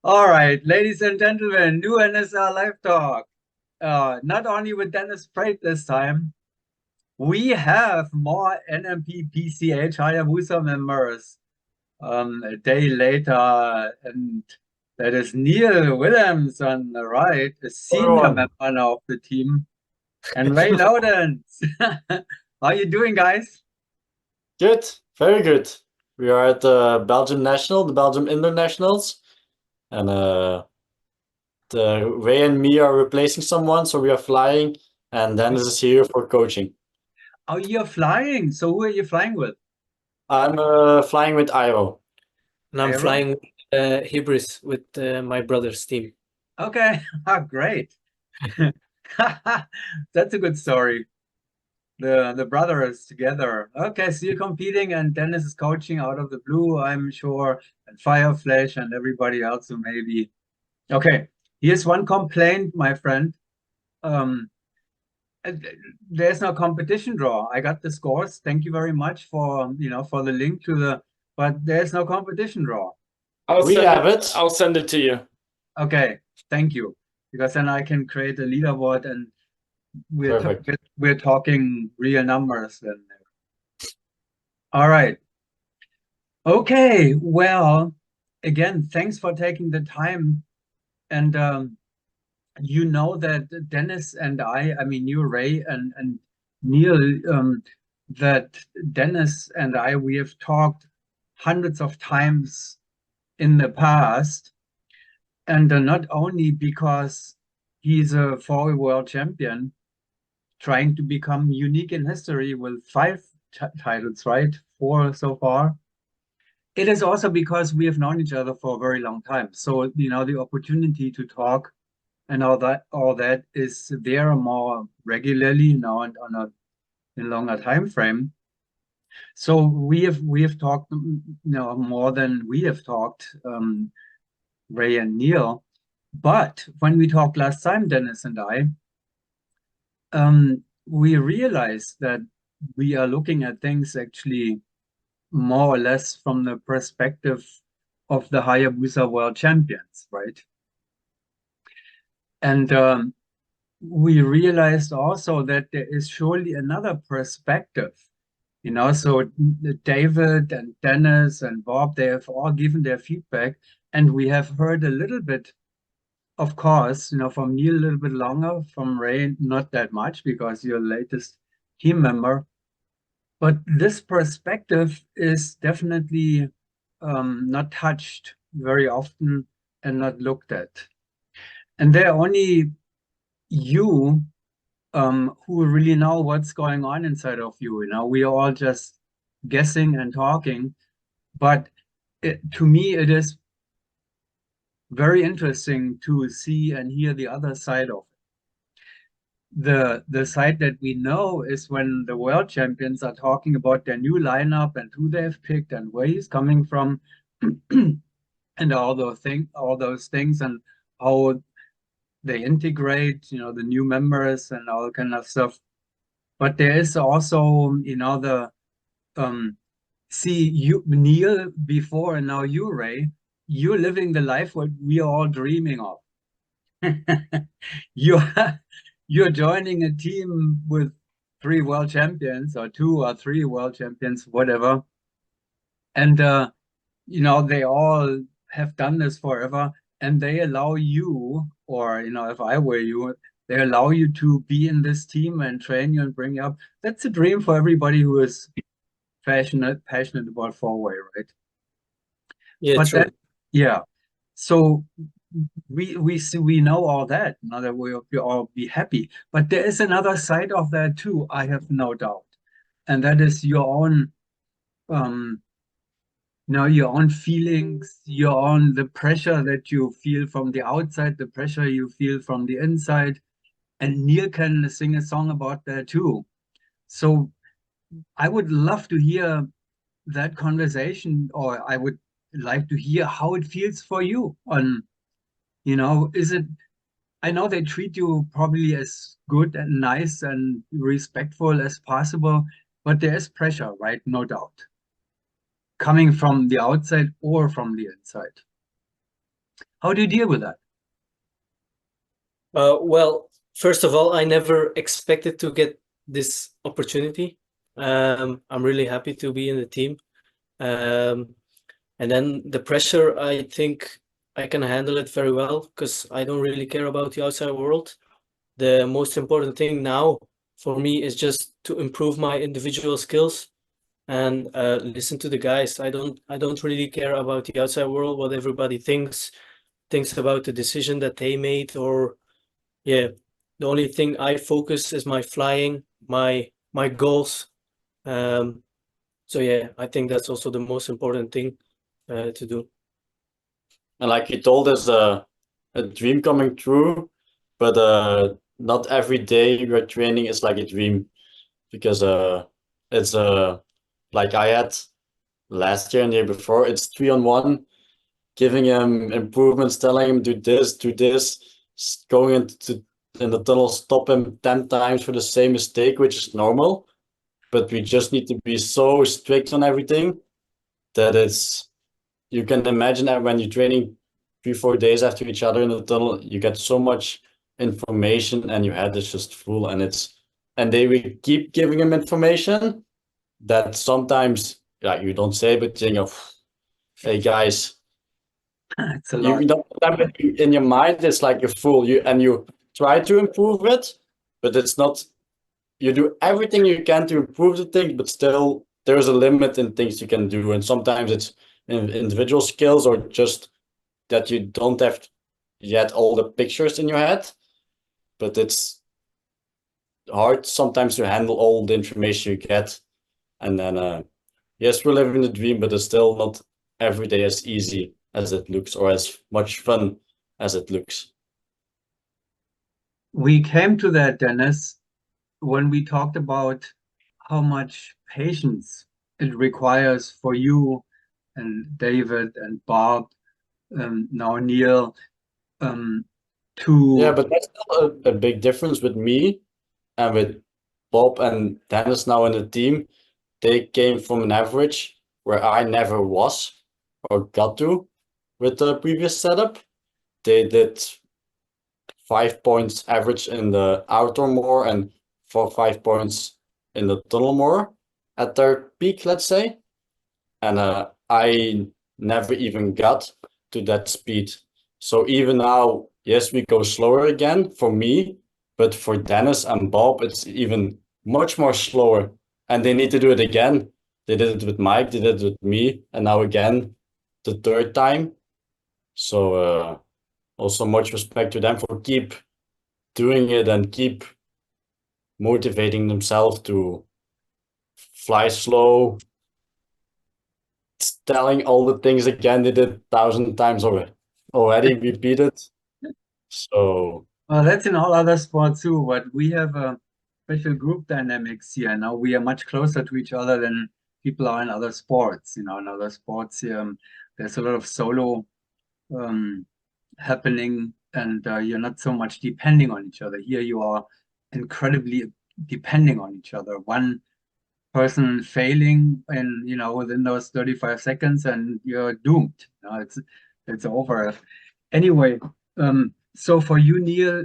All right, ladies and gentlemen, new NSL Live Talk. Not only with Dennis Praet this time, we have more NMP PCH HayaBusa members a day later, and that is Neal Willems on the right, a senior Everyone, member now of the team, and Ray Lodens. How you doing, guys? good, very good. We are at the Belgium National, the Belgium Internationals, and Ray and me are replacing someone, so we are flying, and Dennis is here for coaching. Oh, you're flying. So who are you flying with? I'm flying with Iro. And I'm Ira? flying Hybris with my brother's team. Okay, great. That's a good story. The brothers together. Okay, so you're competing and Dennis is coaching out of the blue, I'm sure, and Fireflash and everybody else who maybe. Okay, here's one complaint, my friend. Um, uh, there's no competition draw. I got the scores. Thank you very much for for the link to the, but there's no competition draw. We have it. I'll send it to you. Okay, thank you. Because then I can create a leaderboard and Perfect. we're talking real numbers then. All right. Okay. Well, again, thanks for taking the time. And you know that Dennis and I mean you, Ray and Neal, that Dennis and I, we have talked hundreds of times in the past. And not only because he's a four world champion, trying to become unique in history with five titles, right? Four so far. It is also because we have known each other for a very long time. So, the opportunity to talk and all that is there more regularly now and on a longer time frame. So we have talked, more than we have talked, Ray and Neal. But when we talked last time, Dennis and I, we realized that we are looking at things actually more or less from the perspective of the HayaBusa world champions, right? And we realized also that there is surely another perspective, so David and Dennis and Bob, they have all given their feedback, and we have heard a little bit, of course, from Neal a little bit longer, from Ray not that much because you're the latest team member. But this perspective is definitely not touched very often and not looked at. And there are only you who really know what's going on inside of you. We are all just guessing and talking. But to me, it is very interesting to see and hear the other side of it. The side that we know is when the world champions are talking about their new lineup and who they've picked and where he's coming from, and all those things, and how they integrate, the new members and all kind of stuff. But there is also, the see you, Neal, before, and now you, Ray, you're living the life what we are all dreaming of. You're joining a team with three world champions or two or three world champions, whatever. And they all have done this forever, and they allow you, or if I were you, they allow you to be in this team and train you and bring you up. That's a dream for everybody who is passionate about four-way, right? Yeah, But true. yeah. So we know all that, now that we'll all be happy. But there is another side of that too, I have no doubt. And that is your own your own feelings, your own the pressure that you feel from the outside, the pressure you feel from the inside. And Neal can sing a song about that too. So I would love to hear that conversation, or I would like to hear how it feels for you on, is it, I know they treat you probably as good and nice and respectful as possible, but there is pressure, right? No doubt. Coming from the outside or from the inside. How do you deal with that? Well, first of all, I never expected to get this opportunity. I'm really happy to be in the team. And then the pressure, I think I can handle it very well because I don't really care about the outside world. The most important thing now for me is just to improve my individual skills and listen to the guys. I don't really care about the outside world, what everybody thinks about the decision that they made, or yeah, the only thing I focus is my flying, my goals. So yeah, I think that's also the most important thing to do. And like you told us, a dream coming true, but not every day your training is like a dream, because it's like I had last year and the year before. It's 3-on-1, giving him improvements, telling him do this, going into in the tunnel, stop him 10 times for the same mistake, which is normal. But we just need to be so strict on everything that you can imagine that when you're training 3-4 days after each other in the tunnel, you get so much information and your head is just full, and they will keep giving him information that sometimes, yeah, you don't say, but you think of, hey guys, It's a you lot. don't, in your mind it's like you're full, you try to improve it, but it's not, you do everything you can to improve the thing, but still there's a limit in things you can do, and sometimes it's individual skills, or just that you don't have yet all the pictures in your head, but it's hard sometimes to handle all the information you get. And then yes, we're living the dream, but it's still not every day as easy as it looks, or as much fun as it looks. We came to that, Dennis, when we talked about how much patience it requires for you and David and Bob, now Neal, Yeah, to but that's still a big difference with me and with Bob and Dennis now in the team. They came from an average where I never was or got to with the previous setup. They did 5 points average in the outdoor more, and 5 points in the tunnel more at their peak, let's say. And I never even got to that speed. So even now, yes, we go slower again for me, but for Dennis and Bob, it's even much more slower. And they need to do it again. They did it with Mike, they did it with me, and now again, the third time. So also much respect to them for keep doing it and keep motivating themselves to fly slow, telling all the things again they did 1,000 times already repeated. So well, that's in all other sports too, but we have a special group dynamics here. Now we are much closer to each other than people are in other sports. In other sports, there's a lot of solo happening, and you're not so much depending on each other. Here you are incredibly depending on each other. One person failing and within those 35 seconds and you're doomed. It's over. Anyway, so for you, Neal,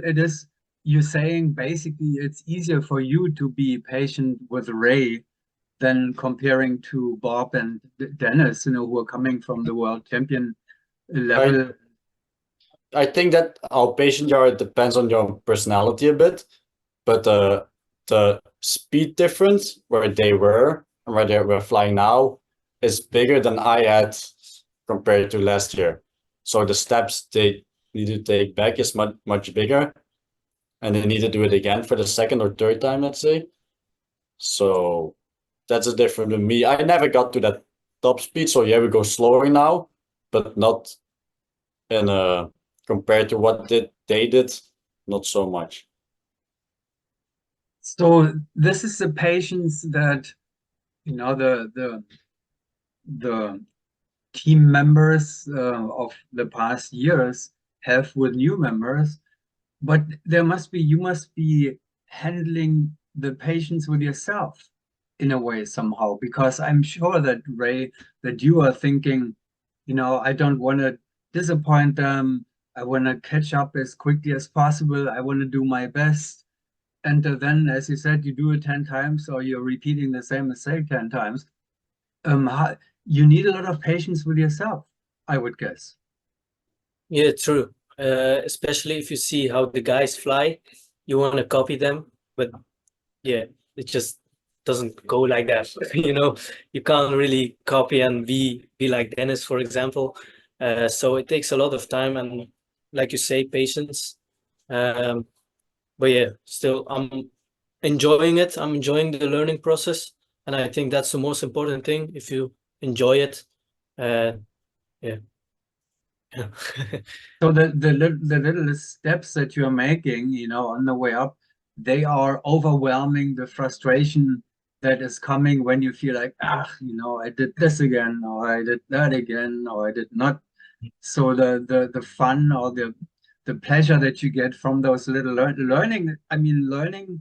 you're saying basically it's easier for you to be patient with Ray than comparing to Bob and Dennis, who are coming from the world champion level. I think that how patient you are depends on your personality a bit, but the speed difference where they were and where they were flying now is bigger than I had compared to last year. So the steps they need to take back is much bigger, and they need to do it again for the second or third time, let's say. So that's a difference with me. I never got to that top speed, so yeah, we go slower now, but not in compared to what they did, not so much. So this is the patience that the team members of the past years have with new members, but you must be handling the patience with yourself in a way somehow, because I'm sure that Ray, that you are thinking, I don't want to disappoint them. I want to catch up as quickly as possible. I want to do my best. And then, as you said, you do it 10 times or you're repeating the same mistake 10 times. You need a lot of patience with yourself, I would guess. Yeah, true. Especially if you see how the guys fly, you want to copy them, but yeah, it just doesn't go like that. You know, you can't really copy and be like Dennis, for example. So it takes a lot of time and, like you say, patience. But yeah, still, I'm enjoying it. I'm enjoying the learning process, and I think that's the most important thing. If you enjoy it, yeah. Yeah. So the little steps that you're making, you know, on the way up, they are overwhelming the frustration that is coming when you feel like, ah, you know, I did this again, or I did that again, or I did not. So the fun or the pleasure that you get from those little learning, I mean, learning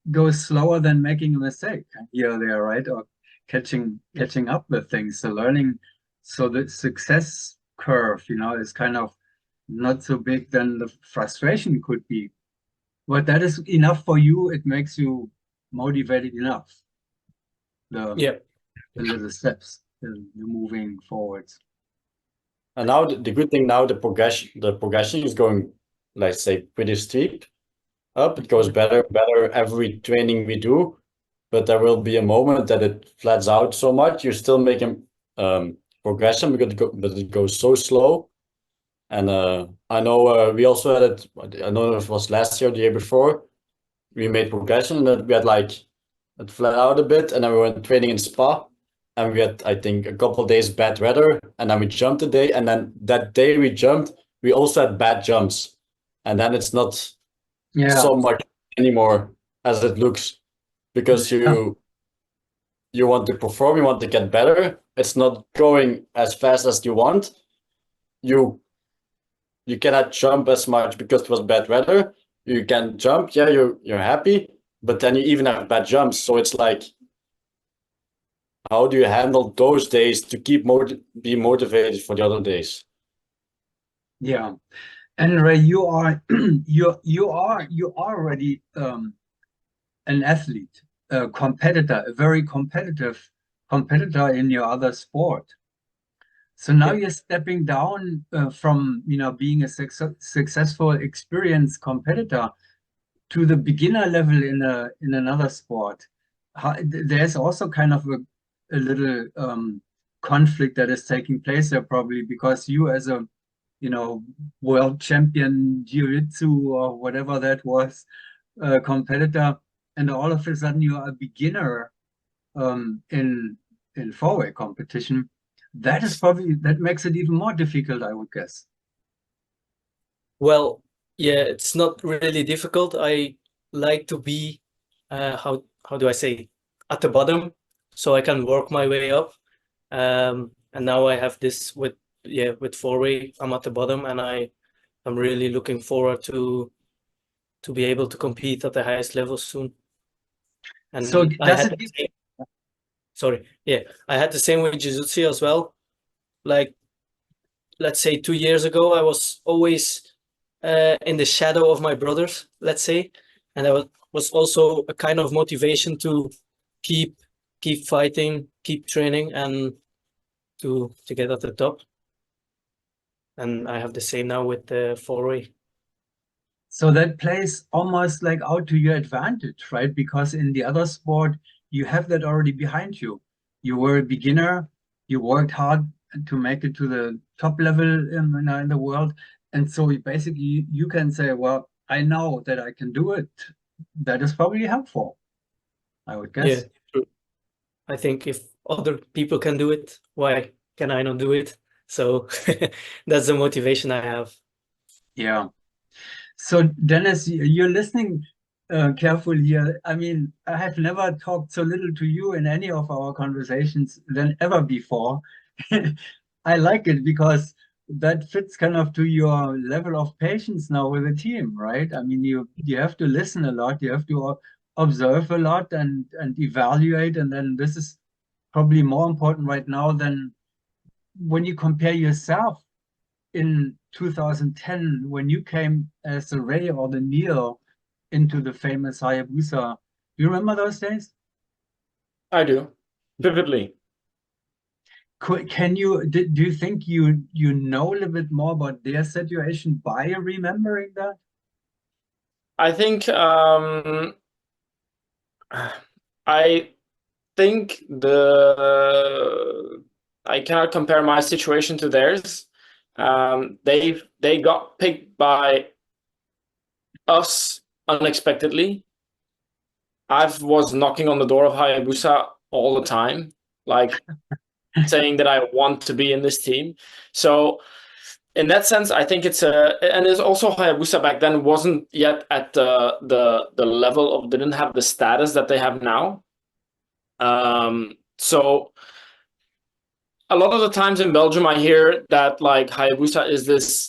goes slower than making a mistake here or there, right? Or catching up with things. So learning, so the success curve, you know, is kind of not so big than the frustration could be. But that is enough for you. It makes you motivated enough. Yeah. The little steps, the moving forwards. And now the good thing now, the progression is going, let's say, pretty steep up. It goes better every training we do, but there will be a moment that it flats out so much. You're still making progression because but it goes so slow. And I know we also had it. I don't know if it was last year or the year before. We made progression and that we had like it flat out a bit, and then we went training in Spa, and we had I think a couple of days bad weather, and then we jumped a day, and then that day we jumped, we also had bad jumps, and then it's not so much anymore as it looks because you want to perform, you want to get better. It's not going as fast as you want. You cannot jump as much because it was bad weather. You can jump, yeah, you're happy, but then you even have bad jumps. So it's like, how do you handle those days to keep be motivated for the other days? Yeah, and Ray, you are you are already an athlete, a competitor, a very competitive competitor in your other sport. So now you're stepping down from, you know, being a successful, experienced competitor to the beginner level in another sport. There's also kind of a little conflict that is taking place there probably because you as a, you know, world champion jiu-jitsu or whatever that was, competitor, and all of a sudden you are a beginner in four-way competition. That is probably, that makes it even more difficult, I would guess. Well, yeah, it's not really difficult. I like to be, how do I say, at the bottom, so I can work my way up. And now I have this with four-way. I'm at the bottom, and I'm really looking forward to be able to compete at the highest level soon. And So I does had it the same, sorry, yeah, I had the same with jiu-jitsu as well. Like, let's say 2 years ago, I was always in the shadow of my brothers, let's say, and that was also a kind of motivation to keep fighting, keep training, and to get at the top. And I have the same now with the four-way. So that plays almost like out to your advantage, right? Because in the other sport, you have that already behind you. You were a beginner, you worked hard to make it to the top level in the world. And so basically you can say, well, I know that I can do it. That is probably helpful, I would guess. Yeah, true. I think if other people can do it, why can I not do it? So that's the motivation I have. Yeah. So Dennis, you're listening carefully here. I mean, I have never talked so little to you in any of our conversations than ever before. I like it because that fits kind of to your level of patience now with the team, right? I mean, you have to listen a lot, you have to observe a lot and evaluate, and then this is probably more important right now than when you compare yourself in 2010 when you came as the Ray or the Neal into the famous HayaBusa. Do you remember those days? I do, vividly. Can you do you think you know a little bit more about their situation by remembering that? I think I think I cannot compare my situation to theirs. They got picked by us unexpectedly. I was knocking on the door of HayaBusa all the time, like saying that I want to be in this team. So in that sense, I think it's and there's also HayaBusa back then wasn't yet at the level of, didn't have the status that they have now. So a lot of the times in Belgium, I hear that like HayaBusa is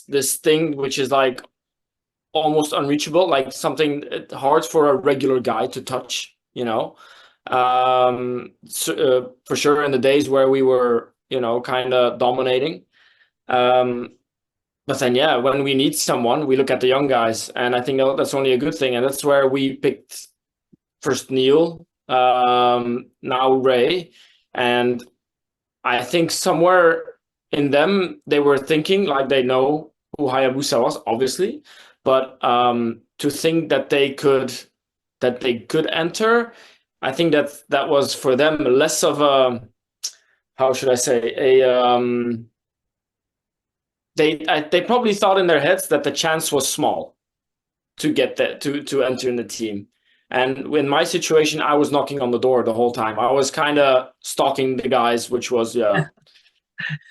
this thing which is like almost unreachable, like something hard for a regular guy to touch, you know. For sure in the days where we were, you know, kind of dominating. But then, yeah, when we need someone, we look at the young guys, and I think that's only a good thing. And that's where we picked first Neal, now Ray, and I think somewhere in them they were thinking like they know who HayaBusa was, obviously, but to think that they could enter, I think that was for them less of a, how should I say, a they probably thought in their heads that the chance was small to get that to enter in the team. And in my situation, I was knocking on the door the whole time. I was kind of stalking the guys, which was, yeah,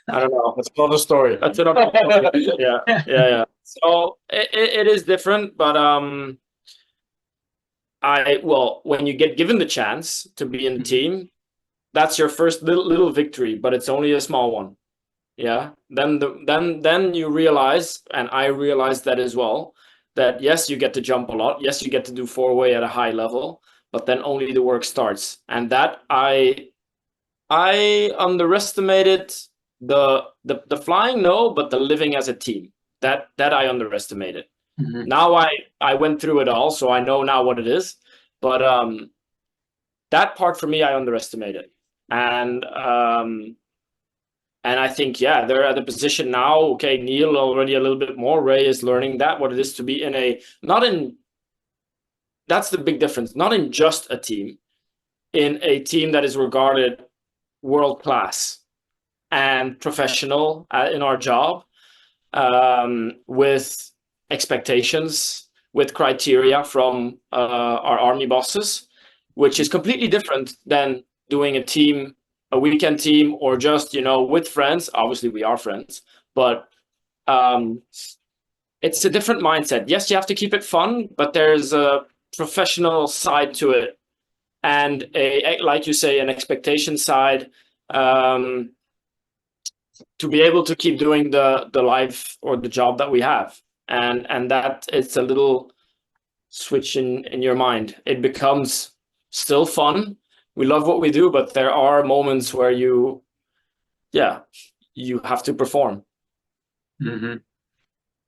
I don't know. That's another story. That's another story. Yeah. So it is different, but when you get given the chance to be in the team, that's your first little victory, but it's only a small one. Yeah. Then you realize, and I realized that as well, that yes, you get to jump a lot. Yes, you get to do four-way at a high level, but then only the work starts. And that I underestimated the flying, no, but the living as a team. That I underestimated. Mhm. Now I went through it all, so I know now what it is. But that part for me I underestimated. And I think, yeah, they're at a position now. Okay, Neal already a little bit more. Ray is learning that, what it is to be in a, not in, that's the big difference, not in just a team, in a team that is regarded world class and professional in our job, with expectations, with criteria from our army bosses, which is completely different than doing a weekend team, or just, you know, with friends. Obviously we are friends, but it's a different mindset. Yes, you have to keep it fun, but there's a professional side to it, and like you say, an expectation side, to be able to keep doing the life or the job that we have. And that it's a little switch in your mind. It becomes still fun. We love what we do, but there are moments where you have to perform. Mm-hmm.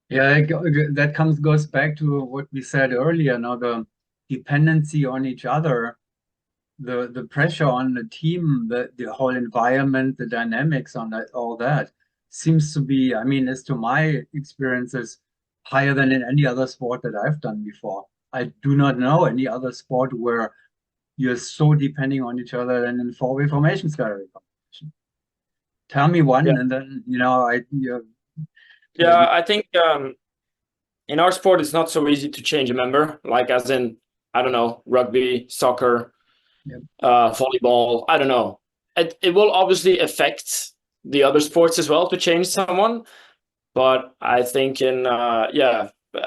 Yeah, that goes back to what we said earlier. Now, the dependency on each other, the pressure on the team, the whole environment, the dynamics on that, all that seems to be, I mean, as to my experiences, higher than in any other sport that I've done before. I do not know any other sport where you're so depending on each other than in four-way formation skyrim competition. Tell me one, Yeah. and then you know I think in our sport it's not so easy to change a member, like as in, I don't know, rugby, soccer, Yep. Volleyball. I don't know. It will obviously affect the other sports as well to change someone, but I think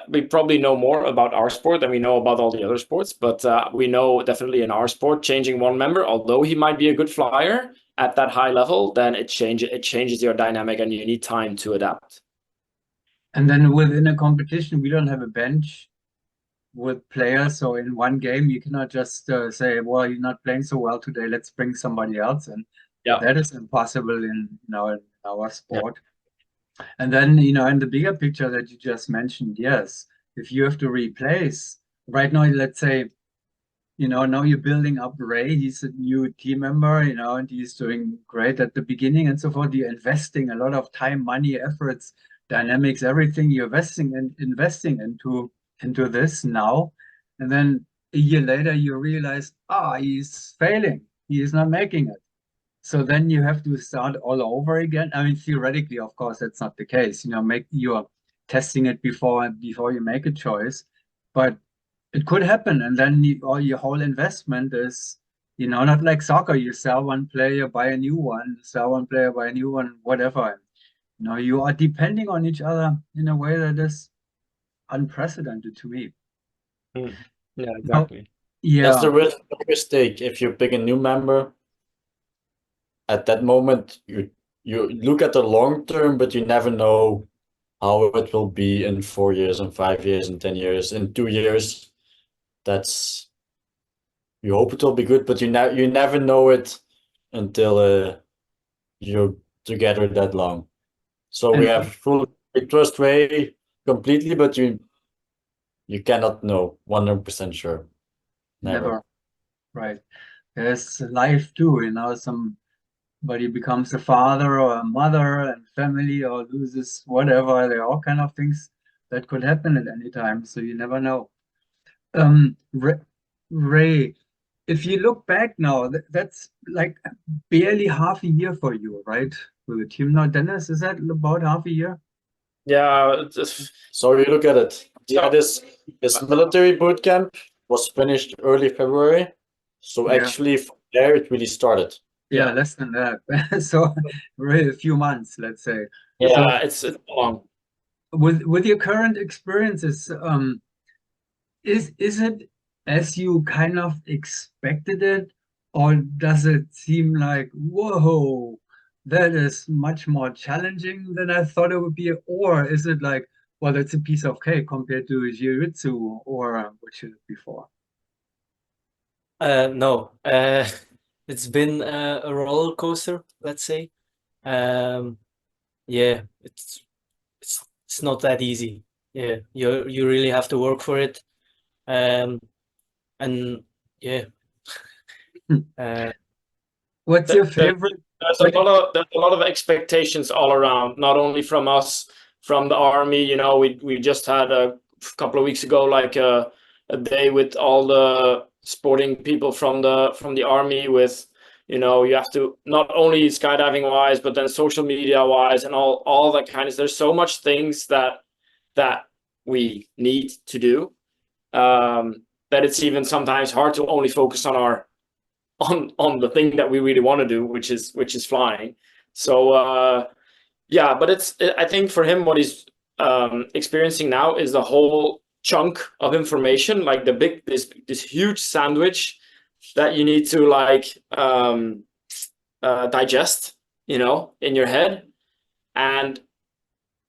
we probably know more about our sport than we know about all the other sports. But we know definitely in our sport, changing one member, although he might be a good flyer at that high level, then it changes your dynamic, and you need time to adapt. And then within a competition, we don't have a bench with players. So in one game, you cannot just say, well, you're not playing so well today, let's bring somebody else in. Yeah. That is impossible in our sport. And then, in the bigger picture that you just mentioned, yes, if you have to replace right now, let's say, now you're building up Ray, he's a new team member, and he's doing great at the beginning and so forth. You're investing a lot of time, money, efforts, dynamics, everything you're investing into this now. And then a year later, you realize, he's failing. He is not making it. So then you have to start all over again. I mean, theoretically, of course, that's not the case. You're testing it before you make a choice, but it could happen. And then all your whole investment is, not like soccer. You sell one player, buy a new one, sell one player, buy a new one, whatever. You are depending on each other in a way that is unprecedented to me. Yeah, Now, exactly. yeah, That's the risk of mistake. If you pick a new member, at that moment you look at the long term, but you never know how it will be in 4 years, in 5 years, in 10 years, in 2 years. That's you hope it will be good, but you never know it until you're together that long. So we and we trust Ray completely, but you cannot know 100% sure. Never. right. There's life too, somebody becomes a father or a mother and family or loses whatever. There are all kind of things that could happen at any time, so you never know. Ray, if you look back now, that's like barely half a year for you, right? With the team now, Dennis, is that about half a year? Yeah, So you look at it. Yeah, this military boot camp was finished early February. So Yeah. actually from there it really started. Yeah, less than that. So really a few months, let's say. yeah, it's long. With your current experiences, is it as you kind of expected it, or does it seem like, whoa, that is much more challenging than I thought it would be? Or is it like, well, that's a piece of cake compared to Jiu-Jitsu or what you did before? No, it's been a roller coaster, let's say. Yeah, it's not that easy. Yeah, you really have to work for it. And yeah, uh, What's your favorite? There's a lot of expectations all around, not only from us, from the army. We just had a couple of weeks ago, like a day with all the sporting people from the army. With you have to not only skydiving wise, but then social media wise, and all that kind of. There's so much things that we need to do, that it's even sometimes hard to only focus on the thing that we really want to do, which is flying. So yeah, but I think for him, what he's experiencing now is the whole chunk of information, like this huge sandwich that you need to digest, in your head. And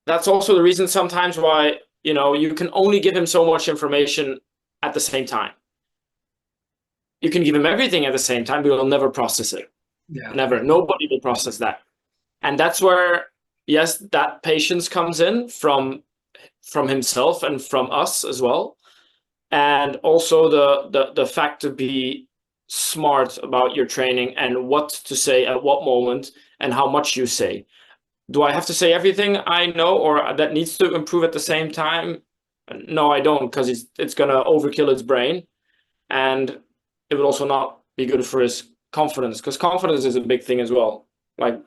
that's also the reason sometimes why you can only give him so much information at the same time. You can give him everything at the same time, but he'll never process it. Yeah. Never. Nobody will process that. And that's where, yes, that patience comes in from himself and from us as well. And also the fact to be smart about your training and what to say at what moment and how much you say. Do I have to say everything I know or that needs to improve at the same time? No, I don't, because it's going to overkill his brain. And it would also not be good for his confidence, because confidence is a big thing as well. Like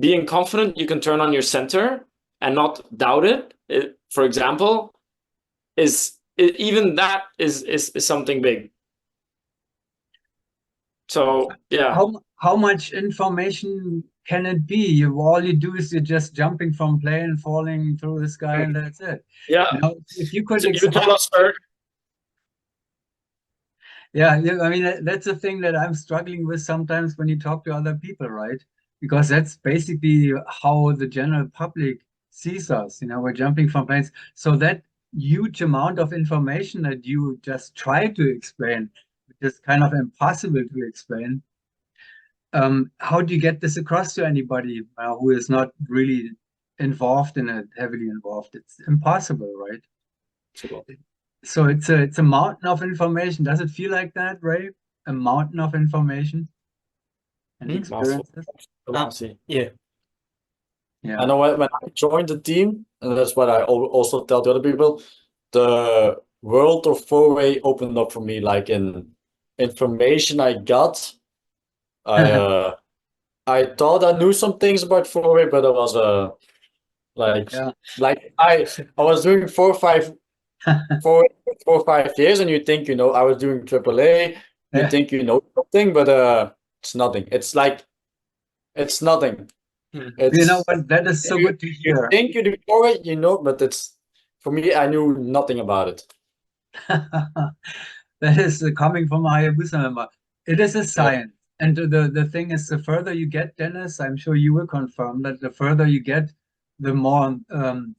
being confident, you can turn on your center and not doubt it. For example, even that is something big. So yeah. How much information can it be? All you do is you're just jumping from plane, falling through the sky, and that's it. Yeah. If you could So you tell us, sir. Yeah, I mean, that's the thing that I'm struggling with sometimes when you talk to other people, right? Because that's basically how the general public sees us. We're jumping from planes. So that huge amount of information that you just try to explain, which is kind of impossible to explain. How do you get this across to anybody who is not really involved in it, heavily involved. It's impossible, right? So it's a mountain of information. Does it feel like that, Ray? A mountain of information and experiences? Yeah. Yeah. I know when I joined the team, and that's what I also tell the other people, the world of 4-way opened up for me. Like in information I got, I thought I knew some things about 4-way, but I was like Yeah. like I was doing 4 or 5 years, and you think I was doing AAA, you Yeah. think you know something, but it's nothing. It's like it's nothing. You know what? That is so good to You hear. think you do 4-way, but it's for me. I knew nothing about it. That is coming from a HayaBusa member. It is a science. And the thing is, the further you get, Dennis, I'm sure you will confirm that the further you get, the more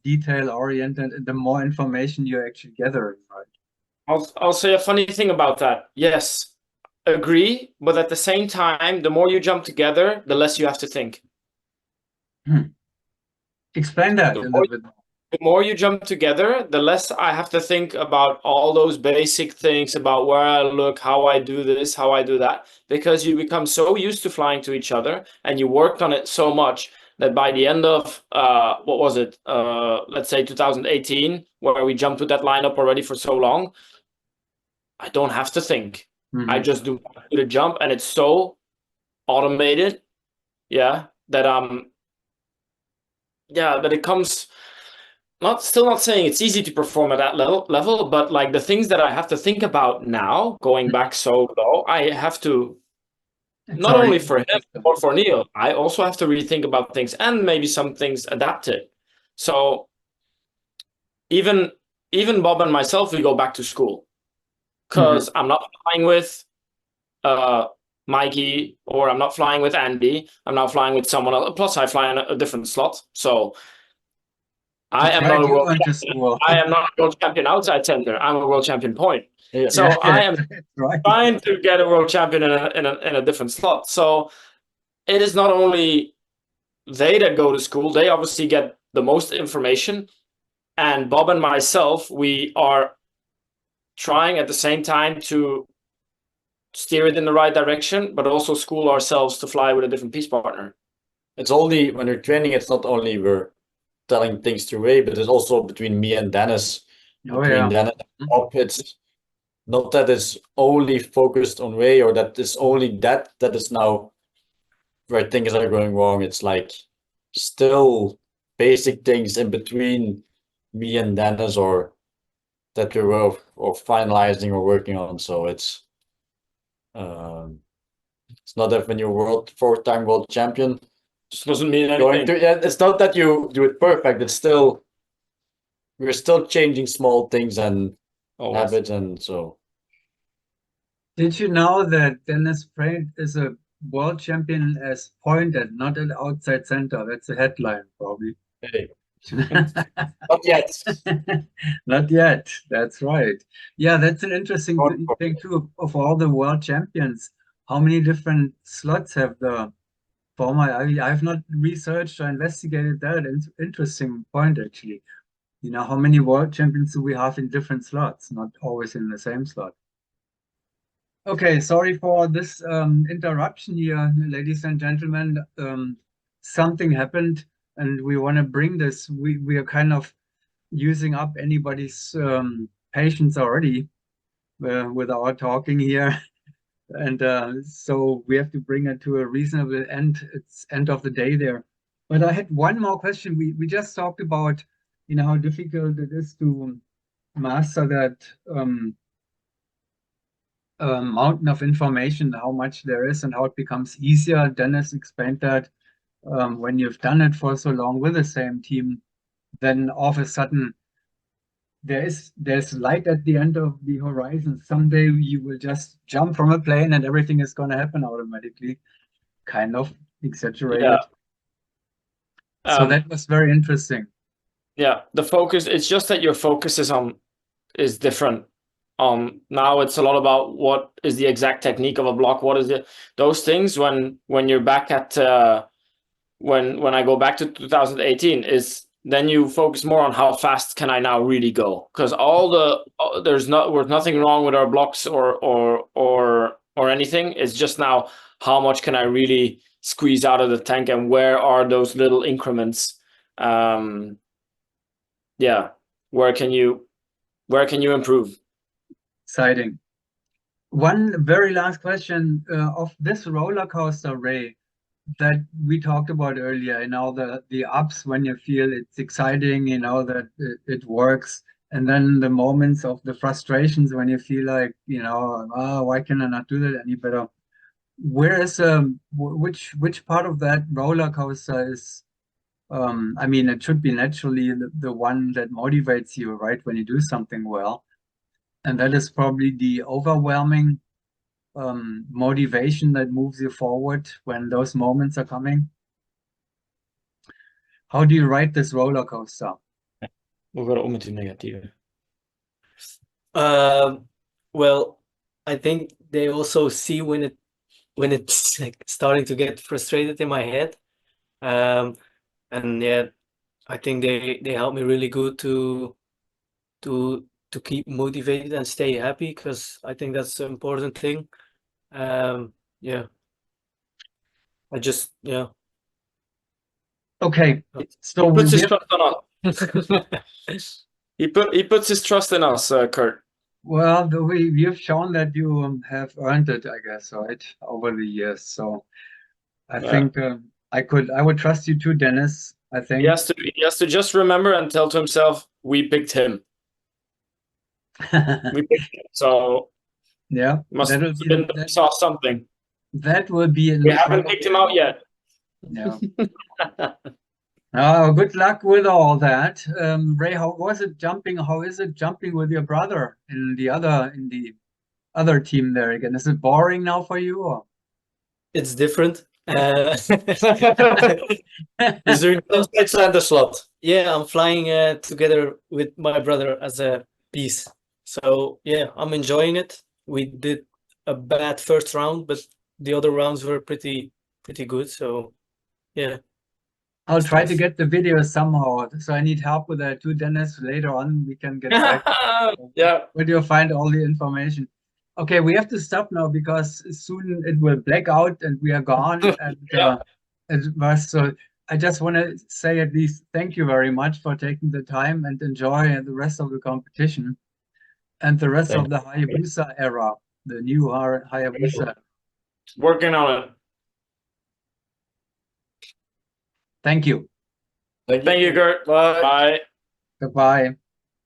detail-oriented and the more information you're actually gathering, right? I'll say a funny thing about that. Yes, agree, but at the same time, the more you jump together, the less you have to think. Explain that a little bit more. The more you jump together, the less I have to think about all those basic things about where I look, how I do this, how I do that, because you become so used to flying to each other and you worked on it so much that by the end of, what was it, let's say 2018, where we jumped with that lineup already for so long, I don't have to think. I just do the jump and it's so automated, that that it comes... Still not saying it's easy to perform at that level, but like the things that I have to think about now, going back so low, I have to not only for him or for Neal, I also have to rethink about things and maybe some things adapted. So even Bob and myself, we go back to school because I'm not flying with Mikey or I'm not flying with Andy. I'm now flying with someone else. Plus, I fly in a different slot, so. I am not a world champion. I am not a world champion outside center. I'm a world champion point. Yeah. So I am trying to get a world champion in a different slot. So it is not only they that go to school. They obviously get the most information. And Bob and myself, we are trying at the same time to steer it in the right direction, but also school ourselves to fly with a different piece partner. It's only when you're training, it's not only we're telling things to Ray, but it's also between me and Dennis. Dennis and Bob, it's not that it's only focused on Ray or that it's only that is now where things are going wrong. It's like still basic things in between me and Dennis or that we were or finalizing or working on. So it's not that when you're four-time world champion, just doesn't mean anything. It's not that you do it perfect. It's still we're still changing small things and habits, and so. Did you know that Dennis Praet is a world champion as pointed, not at outside center? That's a headline, probably. Hey. Not yet. Not yet. That's right. Yeah, that's an interesting thing too. Of all the world champions, how many different slots have the former? I've not researched or investigated that. It's interesting point actually. How many world champions do we have in different slots, not always in the same slot? Okay, sorry for this interruption here, ladies and gentlemen. Something happened and we want to bring this. We are kind of using up anybody's patience already with our talking here. And so we have to bring it to a reasonable end. It's end of the day there. But I had one more question. We just talked about, how difficult it is to master that mountain of information, how much there is and how it becomes easier. Dennis explained that when you've done it for so long with the same team, then all of a sudden there's light at the end of the horizon. Someday you will just jump from a plane and everything is going to happen automatically. Kind of exaggerated. Yeah. So that was very interesting. Yeah, the focus, it's just that your focus is different. Now it's a lot about what is the exact technique of a block, what is it, those things when you're back at when I go back to 2018 is then you focus more on how fast can I now really go, because there's nothing wrong with our blocks or anything. It's just now how much can I really squeeze out of the tank, and where are those little increments? Yeah, where can you improve? Exciting. One very last question of this roller coaster, Ray, that we talked about earlier, the ups when you feel it's exciting, that it works, and then the moments of the frustrations when you feel like, oh, why can I not do that any better? Where is which part of that roller coaster is, I mean, it should be naturally the one that motivates you, right, when you do something well. And that is probably the overwhelming motivation that moves you forward when those moments are coming. How do you ride this roller coaster? Hoe ga je om met je negatieve? Well, I think they also see when it's like starting to get frustrated in my head. And yeah, I think they help me really good to keep motivated and stay happy, because I think that's the important thing. Yeah, yeah. Okay, so He puts his have, trust on us. He puts his trust in us, Kurt. well, we've shown that you have earned it, I guess, right, over the years. So I think I would trust you too, Dennis. I think He has to just remember and tell to himself, we picked him. We picked him. So yeah, must have been that we saw something. That will be We haven't picked him out yet. Yeah. Oh, good luck with all that. Ray, how was it jumping? How is it jumping with your brother in the other team there again? Is it boring now for you, or? It's different. Is there inside the slot? Yeah, I'm flying together with my brother as a piece. So yeah, I'm enjoying it. We did a bad first round, but the other rounds were pretty good. So yeah. I'll try to get the video somehow. So I need help with that too, Dennis. Later on, we can get back. Yeah. Where do you find all the information? Okay, we have to stop now because soon it will black out and we are gone. And it was so. I just want to say at least thank you very much for taking the time and enjoy the rest of the competition and the rest of the HayaBusa era, the new HayaBusa. Working on it. Thank you. Thank you, Kurt. Bye. Goodbye.